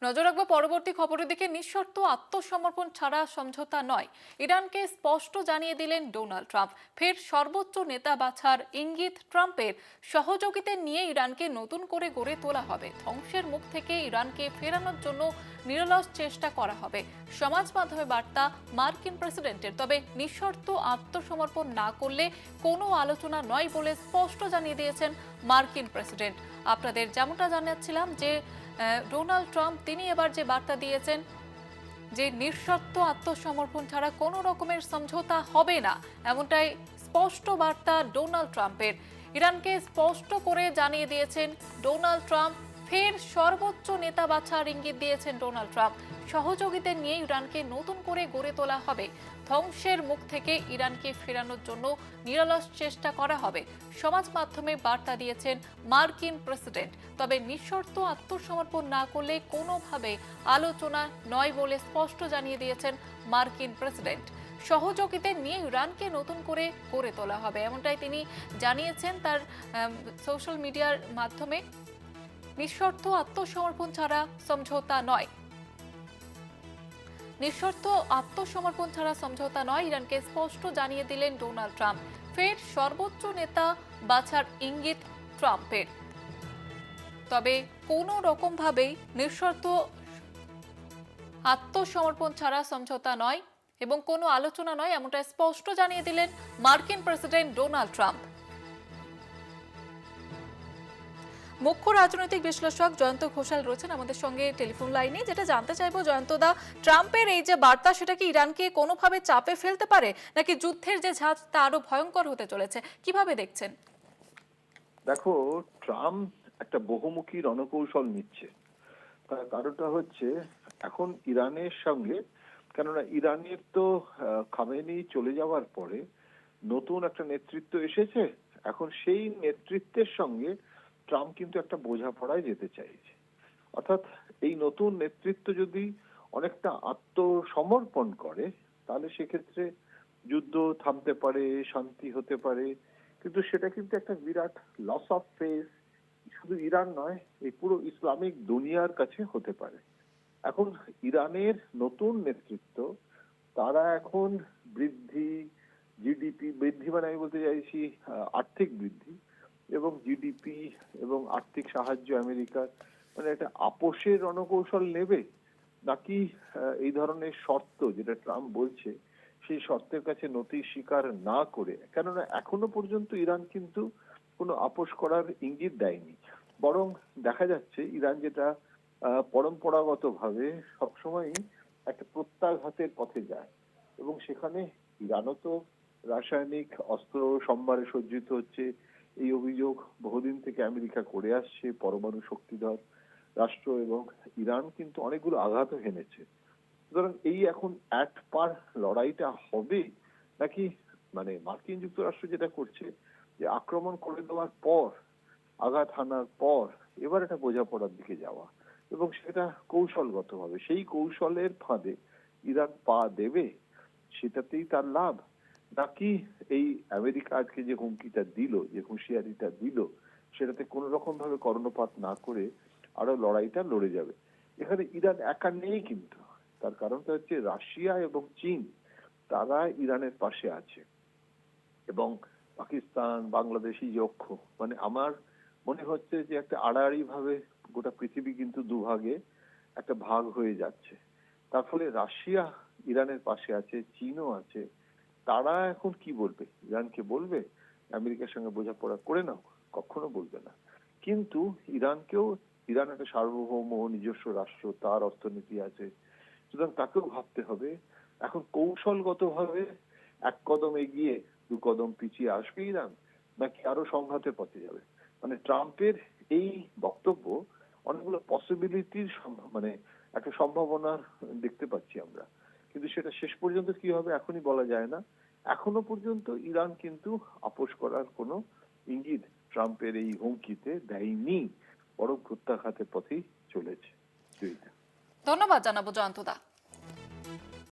নজর রাখবো পরবর্তী খবরের দিকে। নিঃশর্ত আত্মসমর্পণ ছাড়া সমঝোতা নয়, ইরানকে স্পষ্ট জানিয়ে দিলেন ডোনাল্ড ট্রাম্প। ফের সর্বোচ্চ নেতা বাছার ইঙ্গিত ট্রাম্পের। সহযোগিতা নিয়ে ইরানকে নতুন করে গড়ে তোলা হবে, ধ্বংসের মুখ থেকে ইরানকে ফেরানোর জন্য নিরলস চেষ্টা করা হবে। সমাজ মাধ্যমে বার্তা মার্কিন প্রেসিডেন্টের, তবে নিঃশর্ত আত্মসমর্পণ না করলে কোনো আলোচনা নয় বলে স্পষ্ট জানিয়ে দিয়েছেন মার্কিন প্রেসিডেন্ট। আপনাদের যেমনটা জানাচ্ছিলাম যে ডোনাল্ড ট্রাম্প তিনি এবার যে বার্তা দিয়েছেন যে নিঃশর্ত আত্মসমর্পণ ছাড়া কোনো রকমের সমঝোতা হবে না, এমনটাই স্পষ্ট বার্তা ডোনাল্ড ট্রাম্পের। ইরানকে স্পষ্ট করে জানিয়ে দিয়েছেন ডোনাল্ড ট্রাম্প। ফের সর্বোচ্চ নেতা বাছার ইঙ্গিত দিয়েছেন ডোনাল্ড ট্রাম্প। সহযোগিতা নিয়ে ইরানকে নতুন করে গড়ে তোলা হবে, ধ্বংসের মুখ থেকে ইরানকে ফেরানোর জন্য নিরলস চেষ্টা করা হবে। সমাজ মাধ্যমে বার্তা দিয়েছেন মার্কিন প্রেসিডেন্ট, তবে নিঃশর্ত আত্মসমর্পণ না করলে কোনোভাবে আলোচনা নয় বলে স্পষ্ট জানিয়ে দিয়েছেন মার্কিন প্রেসিডেন্ট। সহযোগিতা নিয়ে ইরানকে নতুন করে গড়ে তোলা হবে, এমনটাই তিনি জানিয়েছেন তার সোশ্যাল মিডিয়ার মাধ্যমে। নিঃশর্ত আত্মসমর্পণ ছাড়া সমঝোতা নয়, নিঃশর্ত আত্মসমর্পণ ছাড়া সমঝোতা নয়, ইরানকে স্পষ্ট জানিয়ে দিলেন ডোনাল্ড ট্রাম্প। ফের সর্বোচ্চ নেতা বাছার ইঙ্গিত ট্রাম্পের, তবে কোনো রকম ভাবেই নিঃশর্ত আত্মসমর্পণ ছাড়া সমঝোতা নয় এবং কোনো আলোচনা নয়, এমনটা স্পষ্ট জানিয়ে দিলেন মার্কিন প্রেসিডেন্ট ডোনাল্ড ট্রাম্প। মুখ্য রাজনৈতিক বিশ্লেষক জয়ন্ত ঘোষাল রয়েছেন আমাদের সঙ্গে টেলিফোন লাইনে। যেটা জানতে চাইবো জয়ন্ত দা, ট্রাম্পের এই যে বার্তা সেটা কি ইরানকে কোনোভাবে চাপে ফেলতে পারে, নাকি যুদ্ধের যে ঝাঁজ তা আরো ভয়ঙ্কর হতে চলেছে, কিভাবে দেখছেন? দেখো, ট্রাম্প একটা বহুমুখী রণকৌশল নিচ্ছে। তার কারণটা হচ্ছে এখন ইরানের সঙ্গে, কেননা ইরানের তো খামেনি চলে যাওয়ার পরে নতুন একটা নেতৃত্ব এসেছে। এখন সেই নেতৃত্বের সঙ্গে ট্রাম্প কিন্তু একটা বোঝাপড়ায় যেতে চাইছে। অর্থাৎ এই নতুন নেতৃত্ব যদি অনেকটা আত্মসমর্পণ করে তাহলে সেক্ষেত্রে যুদ্ধ থামতে পারে, শান্তি হতে পারে। কিন্তু সেটা কিন্তু একটা বিরাট লস অফ ফেস শুধু ইরান নয়, এই পুরো ইসলামিক দুনিয়ার কাছে হতে পারে। এখন ইরানের নতুন নেতৃত্ব, তারা এখন বৃদ্ধি, জিডিপি বৃদ্ধি, মানে আমি বলতে চাইছি আর্থিক বৃদ্ধি এবং জিডিপি এবং আর্থিক সাহায্য আমেরিকার, মানে একটা আপোষের রণকৌশল নেবে, নাকি এই ধরনের শর্ত যেটা ট্রাম্প বলছে সেই শর্তের কাছে নতি স্বীকার না করে, কেননা এখনো পর্যন্ত ইরান কিন্তু কোনো আপোষ করার ইঙ্গিত দেয়নি। বরং দেখা যাচ্ছে ইরান যেটা পরম্পরাগত ভাবে সবসময়ই একটা প্রত্যাঘাতের পথে যায়, এবং সেখানে ইরানও তো রাসায়নিক অস্ত্র সম্ভারে সজ্জিত হচ্ছে। এই অভিযোগ বহুদিন থেকে আমেরিকা করে আসছে, পরমাণু শক্তিধর রাষ্ট্র, এবং ইরান কিন্তু অনেকগুলো আঘাত হেনেছে। সুতরাং এই এখন এক পার লড়াইটা হবে, নাকি মানে মার্কিন যুক্তরাষ্ট্র যেটা করছে যে আক্রমণ করে দেওয়ার পর, আঘাত হানার পর এবার এটা বোঝাপড়ার দিকে যাওয়া, এবং সেটা কৌশলগত ভাবে সেই কৌশলের ফাঁদে ইরান পা দেবে, সেটাতেই তার লাভ, নাকি এই আমেরিকা আজকে যে হুমকিটা দিল, যে হুঁশিয়ারিটা দিল, সেটাতে কোন রকম ভাবে কর্ণপাত না করে আরো লড়াইটা লড়ে যাবে। এখানে ইরান একা নেই কিন্তু, তার কারণটা হচ্ছে রাশিয়া এবং চীন, তারা ইরানের পাশে আছে, এবং পাকিস্তান, বাংলাদেশি যে অক্ষ, মানে আমার মনে হচ্ছে যে একটা আড়াআড়ি ভাবে গোটা পৃথিবী কিন্তু দুভাগে একটা ভাগ হয়ে যাচ্ছে। তার ফলে রাশিয়া ইরানের পাশে আছে, চীনও আছে। তারা এখন কি বলবে? ইরানকে বলবে আমেরিকার সঙ্গে বোঝাপড়া করে নাও? কখনো বলবে না। কিন্তু ইরানকেও, ইরান একটা সার্বভৌম নিজস্ব রাষ্ট্র, তার অর্থনীতি আছে, সুতরাং তাকেও ভাবতে হবে। এখন কৌশলগত ভাবে এক কদম এগিয়ে দু কদম পিছিয়ে আসবে ইরান, নাকি আরো সংঘাতের পথে যাবে? মানে ট্রাম্পের এই বক্তব্য অনেকগুলো পসিবিলিটির মানে একটা সম্ভাবনা দেখতে পাচ্ছি আমরা, কিন্তু সেটা শেষ পর্যন্ত কি হবে এখনই বলা যায় না। এখনো পর্যন্ত ইরান কিন্তু আপোষ করার কোনো ইঙ্গিত ট্রাম্পের এই হুমকিতে দেয়নি, বরং প্রত্যাঘাতের পথেই চলেছে। ধন্যবাদ জানাবো জয়ন্ত দা।